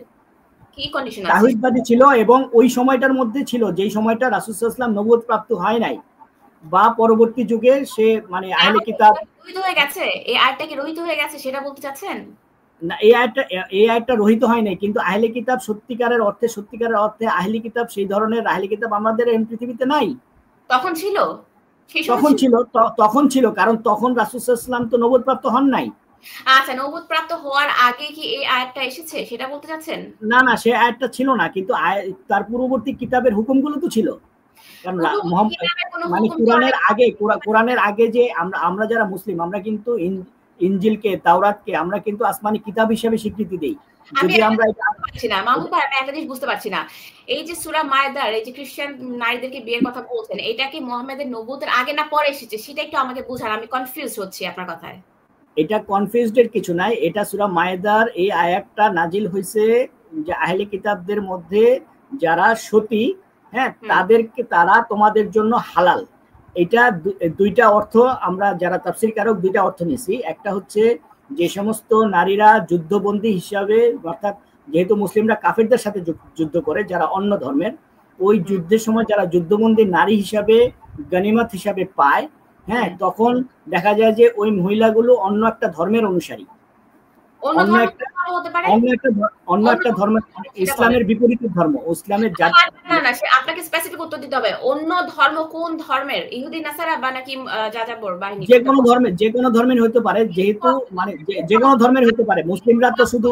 কি কন্ডিশন আছে? তাওহীদবাদী ছিল এবং ওই সময়টার মধ্যে ছিল যেই সময়টা রাসূল সাল্লাল্লাহু আলাইহি ওয়াসাল্লাম নবুয়ত প্রাপ্ত হয় নাই, বা পরবর্তী যুগে সে মানে আহলে কিতাব রহিত হয়ে গেছে, এই আয়াতটা কি রহিত হয়ে গেছে সেটা বলতে চাচ্ছেন? না, এই আয়াতটা রহিত হয় নাই, কিন্তু আহলে কিতাব সত্যিকারের অর্থে আহলে কিতাব সেই ধরনের আহলে কিতাব আমাদের এই পৃথিবীতে নাই। তখন ছিল, তখন ছিল, কারণ তখন রাসূল সাল্লাল্লাহু আলাইহি ওয়াসাল্লাম তো নবুয়ত প্রাপ্ত হন নাই। আচ্ছা, নবুয়ত প্রাপ্ত হওয়ার আগে কি এই আয়াতটা এসেছে সেটা বলতে চাচ্ছেন? না না, সে আয়াতটা ছিল না, কিন্তু তার পূর্ববর্তী কিতাবের হুকুমগুলো তো ছিল। কারণ মানে কোরআনের আগে যে আমরা যারা মুসলিম, আমরা কিন্তু ইনজিলকে, তাওরাতকে আমরা কিন্তু আসমানি কিতাব হিসেবে স্বীকৃতি দেই। যদি আমরা মাহমুদ ভাই, আমি একটা জিনিস বুঝতে পারছি না, এই যে সূরা মায়েদার এই যে খ্রিস্টান নারীদেরকে বিয়ের কথা বলছেন, এটা কি মুহাম্মদের নবুয়তের আগে না পরে এসেছে সেটা একটু আমাকে বুঝান, আমি কনফিউজ হচ্ছি আপনার কথায়। এটা কনফিউজডের কিছু নাই, এটা সূরা মায়েদার এই আয়াতটা নাজিল হয়েছে যে আহলে কিতাবদের মধ্যে যারা সতী, হ্যাঁ তারা তোমাদের জন্য হালাল। এটা দুইটা অর্থ, আমরা যারা তাফসীর কারক দুইটা অর্থ নিছি। একটা হচ্ছে যে সমস্ত নারীরা যুদ্ধবন্দী হিসাবে, অর্থাৎ যেহেতু মুসলিমরা কাফেরদের সাথে যুদ্ধ করে যারা অন্য ধর্মের, ওই যুদ্ধের সময় যারা যুদ্ধবন্দী নারী হিসাবে গনিমত হিসাবে পায়, হ্যাঁ তখন দেখা যায় যে ওই মহিলাগুলো অন্য একটা ধর্মের অনুসারী, অন্য একটা ধর্ম, ইসলামের বিপরীত ধর্ম, ইসলামের আপনাকে স্পেসিফিক উত্তর দিতে হবে। অন্য ধর্ম কোন ধর্মের? ইহুদি নাসারা বা নাকি যাযাবর বাহিনী? যে কোনো ধর্মের হতে পারে, যেহেতু মানে যে কোনো ধর্মের হতে পারে। মুসলিমরা তো শুধু,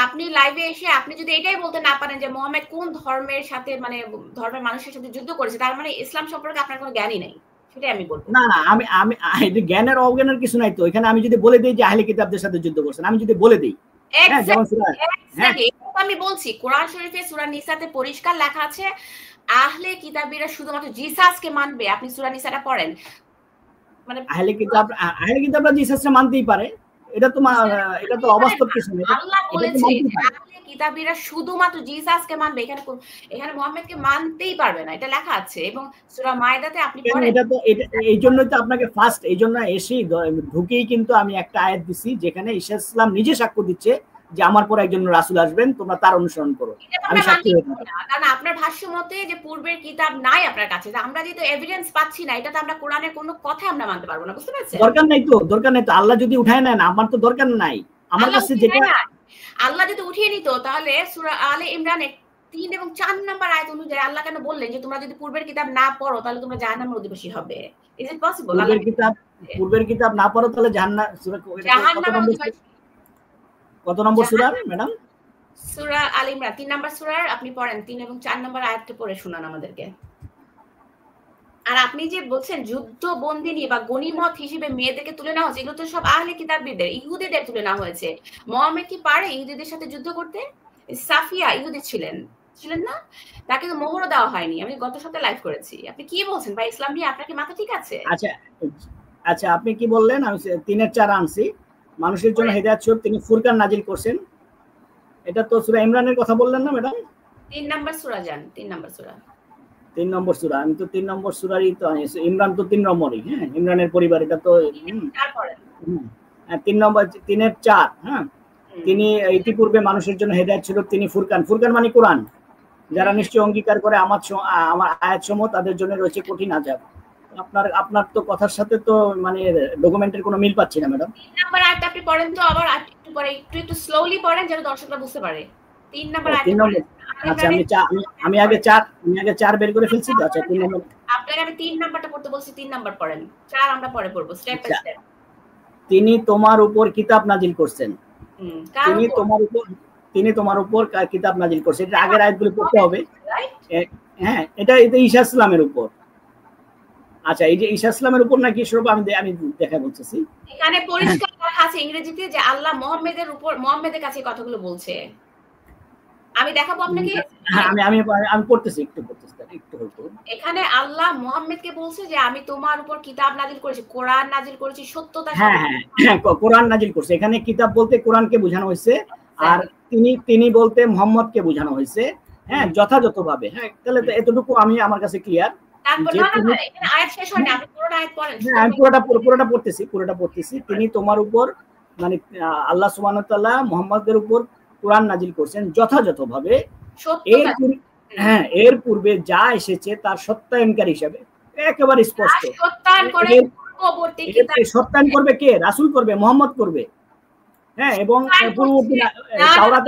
আপনি লাইভে এসে আপনি যদি এটাই বলতে না পারেন যে মুহাম্মদ কোন ধর্মের সাথে মানে ধর্মের মানুষের সাথে যুদ্ধ করেছে, তার মানে ইসলাম সম্পর্কে আপনার কোনো জ্ঞানই নেই, সেটাই আমি বলবো। না না, আমি জ্ঞানের অজ্ঞানের কিছু নাই তো এখানে। আমি যদি বলে দিই যে আহলে কিতাবদের সাথে যুদ্ধ করছেন, আমি যদি বলে দিই, আমি বলছি কোরআন শরীফে সূরা নিসাতে পরিষ্কার লেখা আছে আহলে কিতাবীরা শুধুমাত্র জিসাসকে মানবে। আপনি সূরা নিসাটা পড়েন, মানে আহলে কিতাবরা জিসাসকে মানতেই পারে, এটা তো অবাস্তব কিছু না। আল্লাহ বলেছে আহলে কিতাবীরা শুধুমাত্র জিসাসকে মানবে, এখানে মুহাম্মদকে মানতেই পারবে না, এটা লেখা আছে। এবং সূরা মায়েদাতে আপনি পড়েন, এটা তো এই জন্যই তো আপনাকে ফার্স্ট এই জন্য এসেই ঢুকেই কিন্তু আমি একটা আয়াত দিছি যেখানে ঈসা ইসলাম নিজে সাক্ষ্য দিচ্ছে যে আমার পর একজন রাসূল আসবেন, তোমরা তার অনুসরণ করো। আমি সাক্ষী হই না, কারণ আপনার ভাষ্য মতে যে পূর্বের কিতাব নাই আপনার কাছে, আমরা যেহেতু এভিডেন্স পাচ্ছি না, এটা তো আমরা কোরআনের কোনো কথা আমরা মানতে পারবো না, বুঝতে পারছেন? দরকার নাই তো আল্লাহ যদি উঠায় নেন, আমার তো দরকার নাই। আমার কাছে যেটা আল্লাহ যদি উঠিয়ে নিত, তাহলে সূরা আলে ইমরানের 3 এবং 4 নাম্বার আয়াত অনুযায়ী আল্লাহ কেন বললেন যে তোমরা যদি পূর্বের কিতাব না পড়ো তাহলে তোমরা জাহান্নামের অধিবাসী হবে? Is it possible? পূর্বের কিতাব না পড়ো তাহলে জাহান্নামের কত নম্বর সূরা ম্যাডাম? সূরা আলে ইমরান 3 নাম্বার সূরার আপনি পড়েন, 3 এবং 4 নাম্বার আয়াতটা পড়ে শোনান আমাদেরকে। আর আপনি যে বলছেন যুদ্ধ বন্দিনী বা গনিমত হিসেবে মেয়েদেরকে তুলে নেওয়া হয়েছে, এগুলো তো সব আহলে কিতাবীদের, ইহুদিদের তুলে নেওয়া হয়েছে। মুহাম্মদ কি পারে ইহুদিদের সাথে যুদ্ধ করতে? সাফিয়া ইহুদি ছিলেন না? তাকে তো মোহরও দেওয়া হয়নি। আমি গত সপ্তাহে লাইভ করেছি। আপনি কি বলছেন ভাই? ইসলাম নিয়ে আপনার কি মাথা ঠিক আছে? আচ্ছা আপনি কি বললেন? আমি 3-4 আনছি। মানুষের জন্য হেদায়েত স্বরূপ তিনি ফুরকান নাজিল করছেন। এটা তো সূরা ইমরানের কথা বললেন না ম্যাডাম? 3 নাম্বার সূরা যান, 3 নাম্বার সূরা। 3 নম্বর সূরা, আমি তো 3 নম্বর সূরারই তো আনিছি। ইমরান তো 3 নম্বরই, হ্যাঁ ইমরানের পরিবার, এটা তো 3 নম্বর 3-4, হ্যাঁ। তিনি ইতিপূর্বে মানুষের জন্য হেদায়েত স্বরূপ তিনি ফুরকান মানে কোরআন, যারা নিশ্চয় অঙ্গীকার করে আমার আয়াতসমূহ তাদের জন্য রয়েছে কঠিন আযাব। আপনার তো কথার সাথে তো মানে ডকুমেন্টের কোনো মিল পাচ্ছি না ম্যাডাম। 3 নাম্বার আয়াতটা আপনি পড়েন তো, আবার একটু পরে একটু স্লোলি পড়েন যেন দর্শকরা বুঝতে পারে। 3 নাম্বার আয়াতটা। আচ্ছা আমি আগে 4 বের করে ফেলছি তো। আচ্ছা 3 নম্বর আপনাকে আমি 3 নাম্বারটা পড়তে বলছি, 3 নাম্বার পড়েন, 4 আমরা পরে পড়ব স্টেপ বাই স্টেপ। তিনি তোমার উপর কিতাব নাজিল করছেন। তিনি তোমার উপর কিতাব নাজিল করছেন, এটা আগের আয়াতগুলো পড়তে হবে। হ্যাঁ এটা ঈসা ইসলামের উপর। আচ্ছা এই যে ঈসা ইসলামের উপর নাকি সব আমি দেখা বলতেছি, এখানে পরিষ্কার লেখা আছে ইংরেজিতে যে আল্লাহ মুহাম্মদের কাছে কথাগুলো বলছে। আমি দেখাবো আপনাকে। আমি পড়তেছি, একটু এখানে আল্লাহ মুহাম্মদকে বলছে যে আমি তোমার উপর কিতাব নাজিল করেছি, কোরআন নাজিল করেছি সত্যতা। হ্যাঁ কোরআন নাজিল করছে। এখানে কিতাব বলতে কোরআনকে বোঝানো হয়েছে। আর তিনি বলতে মুহাম্মদকে বোঝানো হয়েছে, হ্যাঁ, যথাযথভাবে। হ্যাঁ, তাহলে তো এতটুকু আমি আমার কাছে ক্লিয়ার। আমি পুরোটা পড়তেছি। তিনি তোমার উপর মানে আল্লাহ সুবহানাহু ওয়া তাআলা মুহাম্মদের উপর কোরআন নাজিল করছেন যথাযথভাবে, এর পূর্বে যা এসেছে তার সত্যায়নকারী হিসাবে, একেবারে স্পষ্ট। সত্যায়ন করবে কে? রাসূল করবে, মুহাম্মদ করবে। হ্যাঁ, এবং পূর্ববর্তী তাওরাত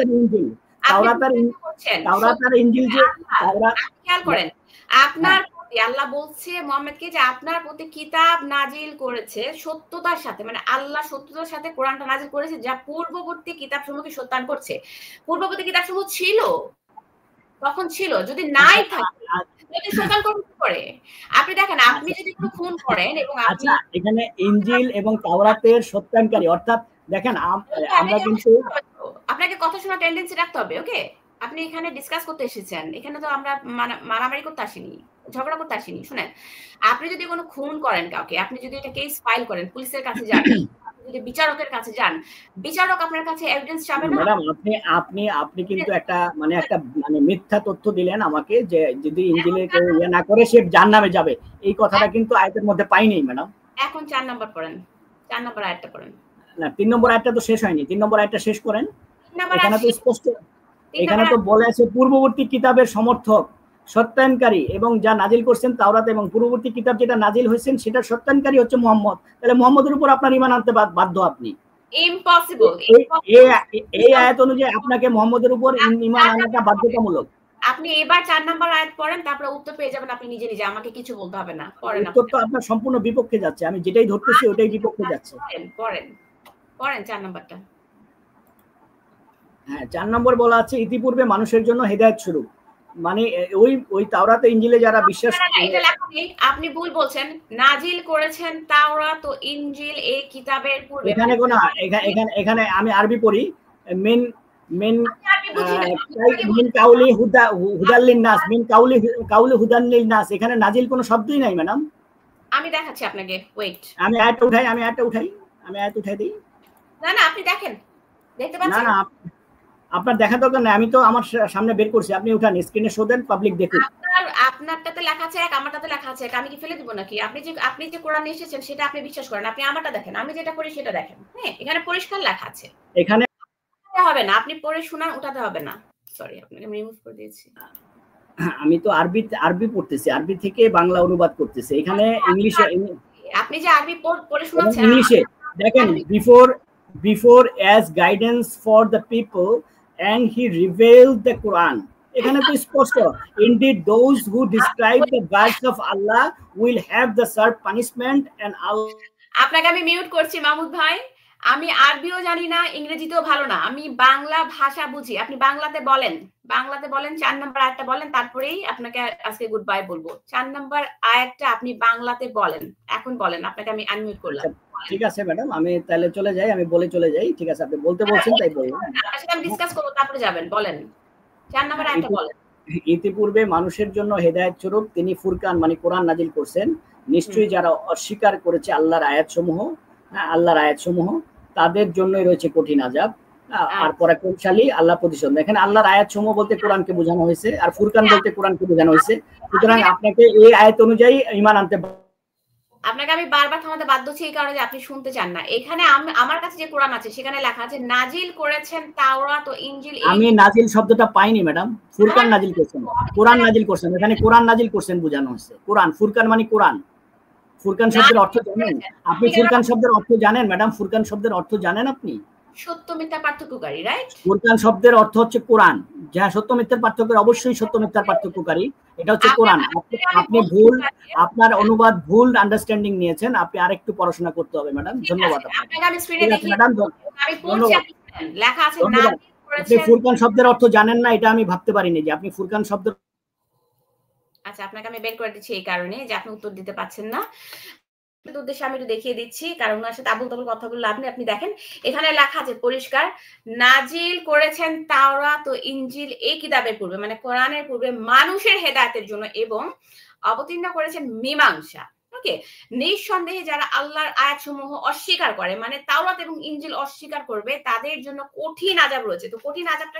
আর ইনজিল, যে খেয়াল করেন, আপনার প্রতি আল্লাহ বলছে মুহাম্মদকে যে আপনার প্রতি কিতাব নাজিল করেছে সত্যতার সাথে, মানে আল্লাহ সত্যতার সাথে কোরআনটা নাজিল করেছে যা পূর্ববর্তী কিতাবসমূহকে সত্যায়ন করছে। পূর্ববর্তী কিতাবসমূহ ছিল, তখন ছিল, যদি নাই থাকে যদি সত্যায়ন করতে পারে। আপনি দেখেন, আপনি যদি কোনো খুন করেন এবং আচ্ছা, এখানে ইনজিল এবং তাওরাতের সত্যায়নকারী, অর্থাৎ দেখেন আমরা কিন্তু আপনাকে কথা শোনার টেন্ডেন্সি রাখতে হবে। ওকে, আপনি এখানে ডিসকাস করতে এসেছেন, এখানে তো আমরা মারামারি করতে আসিনি, ঝগড়া করতে আসিনি। শুনেন, আপনি যদি কোনো খুন করেন কাউকে, আপনি যদি এটা কেস ফাইল করেন, পুলিশের কাছে যান, যদি বিচারকের কাছে যান, বিচারক আপনার কাছে এভিডেন্স চাবে না। ম্যাডাম, আপনি কিন্তু একটা মিথ্যা তথ্য দিলেন আমাকে, যে যদি ইনজিলে কেউ ইয়ে না করে সে জাহান্নামে যাবে। এই কথাটা কিন্তু আয়াতের মধ্যে পাইনি ম্যাডাম। এখন 4 নাম্বার পড়েন, 4 নাম্বার আয়াতটা পড়েন। না, 3 নম্বর আয়াতটা তো শেষ হয়নি। 3 নম্বর আয়াতটা শেষ করেন। এখানে তো স্পষ্ট, এখানে তো বলে আছে পূর্ববর্তী কিতাবের সমর্থক, সত্যায়নকারী, এবং যা নাজিল করছেন তাওরাত, এবং পূর্ববর্তী কিতাব যেটা নাজিল হয়েছেন সেটা সত্যায়নকারী হচ্ছে মুহাম্মদ। তাহলে মুহাম্মদের উপর আপনার ঈমান আনতে বাধ্য আপনি। ইম্পসিবল। এই আয়াত অনুযায়ী আপনাকে মুহাম্মদের উপর ঈমান আনাটা বাধ্যতামূলক। আপনি এবার 4 নাম্বার আয়াত পড়েন, তারপরে উত্তর পেয়ে যাবেন আপনি নিজে নিজে, আমাকে কিছু বলতে হবে না। পড়েন। উত্তর তো আপনার সম্পূর্ণ বিপক্ষে যাচ্ছে, আমি যেটাই ধরতেছি ওটাই বিপক্ষে যাচ্ছে। পড়েন 4 নাম্বারটা। হ্যাঁ, 4 নম্বর বলা আছে ইতিপূর্বে মানুষের জন্য হেদায়েত স্বরূপ, মানে ওই তাওরাত ইনজিলে যারা বিশ্বাস করে। এটা লেখা নেই, আপনি ভুল বলছেন। নাজিল করেছেন তাওরাত ও ইনজিল এই কিতাবের পূর্বে। এখানে আমি আরবি পড়ি। মিন কাউলি হুদাল্লিন নাস, মিন কাউলি হুদাল্লিন নাস, এখানে নাজিল কোনো শব্দই নাই ম্যাডাম। আমি দেখাচ্ছি আপনাকে, ওয়েট। আমি আয়াতটা উঠাই দিই। না আপনি দেখেন, দেখতে পাচ্ছেন? না আপনার দেখা দরকার নাই, আমি তো আমার সামনে বের করছি, আপনি উঠান, স্ক্রিনে শো দেন, পাবলিক দেখুন। আপনারটাতে লেখা আছে এক, আমারটাতে লেখা আছে এক, আমি কি ফেলে দিব নাকি? আপনি যে কোরআন এসেছেন সেটা আপনি বিশ্বাস করেন, আপনি আমারটা দেখেন, আমি যেটা করি সেটা দেখেন। হ্যাঁ, এখানে পরিষ্কার লেখা আছে। এখানে হবে না, আপনি পড়ে শোনান, ওটাতে হবে না। সরি, আপনাকে রিমুভ করে দিয়েছি। আমি তো আরবি পড়তেছি, আরবি থেকে বাংলা অনুবাদ করতেছি। এখানে ইংলিশে, আপনি যে আরবি পড়ে শোনাচ্ছেন ইংলিশে দেখেন, before as guidance for the people and he revealed the Quran, এখানে তো স্পষ্ট, indeed those who describe the words of Allah will have the serve punishment and Allah। আপনাকে আমি মিউট করছি মাহমুদ ভাই, আমি আরবিও জানি না, ইংরেজিতেও ভালো না, আমি বাংলা ভাষা বুঝি। আপনি বাংলাতে বলেন 4 নাম্বার আয়াতটা বলেন, তারপরেই আপনাকে আজকে গুড বাই বলবো। 4 নাম্বার আয়াতটা আপনি বাংলাতে বলেন, এখন বলেন, আপনাকে আমি আনমিউট করলাম। ঠিক আছে ম্যাডাম, আমি তাহলে চলে যাই, আমি বলে চলে যাই। ঠিক আছে, আপনি বলতে বলছেন তাই বললাম। আপনার সাথে আমি ডিসকাস করব, তারপরে যাবেন, বলেন 4 নাম্বার আয়াতটা বলেন। ইতিপূর্বে মানুষের জন্য হেদায়েত স্বরূপ তিনি ফুরকান মানে কোরআন নাজিল করছেন। নিশ্চয়ই যারা অস্বীকার করেছে আল্লাহর আয়াতসমূহ তাদের জন্যই রয়েছে কঠিন আযাব আর পরাক্রমশালী আল্লাহ প্রতিশোধ। এখানে আল্লাহর আয়াতসমূহ বলতে কোরআনকে বোঝানো হয়েছে, আর ফুরকান বলতে কোরআনকে বোঝানো হয়েছে। সুতরাং আপনাকে এই আয়াত অনুযায়ী ঈমান আনতে, আপনাকে আমি বারবার থামাতে বাধ্য হচ্ছি এই কারণে যে আপনি শুনতে চান না। এখানে আমার কাছে যে কোরআন আছে সেখানে লেখা আছে নাজিল করেছেন তাওরাত ও ইনজিল। আমি নাজিল শব্দটা পাইনি ম্যাডাম, ফুরকান নাজিল করছেন, কোরআন নাজিল করছেন, এখানে কোরআন নাজিল করছেন বোঝানো হচ্ছে। কোরআন, ফুরকান মানে কোরআন। ফুরকান শব্দের অর্থ জানেন আপনি? ফুরকান শব্দের অর্থ জানেন ম্যাডাম? ফুরকান শব্দের অর্থ জানেন আপনি? সত্য মিথ্যা পার্থক্যকারী, রাইট? ফুরকান শব্দের অর্থ হচ্ছে কোরআন, যা সত্য মিথ্যার পার্থক্য, অবশ্যই সত্য মিথ্যার পার্থক্যকারী, এটা হচ্ছে কোরআন। আপনি ভুল, আপনার অনুবাদ ভুল আন্ডারস্ট্যান্ডিং নিয়েছেন, আপনি আরেকটু পড়াশোনা করতে হবে ম্যাডাম। ধন্যবাদ আপনাকে ম্যাডাম, ধন্যবাদ। লেখা আছে আপনি ফুরকান শব্দের অর্থ জানেন না, এটা আমি ভাবতে পারিনি যে আপনি ফুরকান শব্দের। আচ্ছা, আপনাকে আমি বের করে দিচ্ছি এই কারণে যে আপনি উত্তর দিতে পারছেন না। উদ্দেশ্যে আমি একটু দেখিয়ে দিচ্ছি, কারণ ওনার সাথে আবুল তাবুল কথা বললে আপনি দেখেন এখানে লেখা আছে পরিষ্কার, নাজিল করেছেন তাওরাত ও ইনজিল এই কিতাবের পূর্বে, মানে কোরআনের পূর্বে মানুষের হেদায়েতের জন্য, এবং অবতীর্ণ করেছেন মীমাংসা। ওকে, ওকে, নিঃসন্দেহে যারা আল্লাহর আয়াতসমূহ অস্বীকার করে, মানে তাওরাত এবং ইনজিল অস্বীকার করবে, তাদের জন্য কঠিন আযাব রয়েছে। তো কঠিন আযাবটা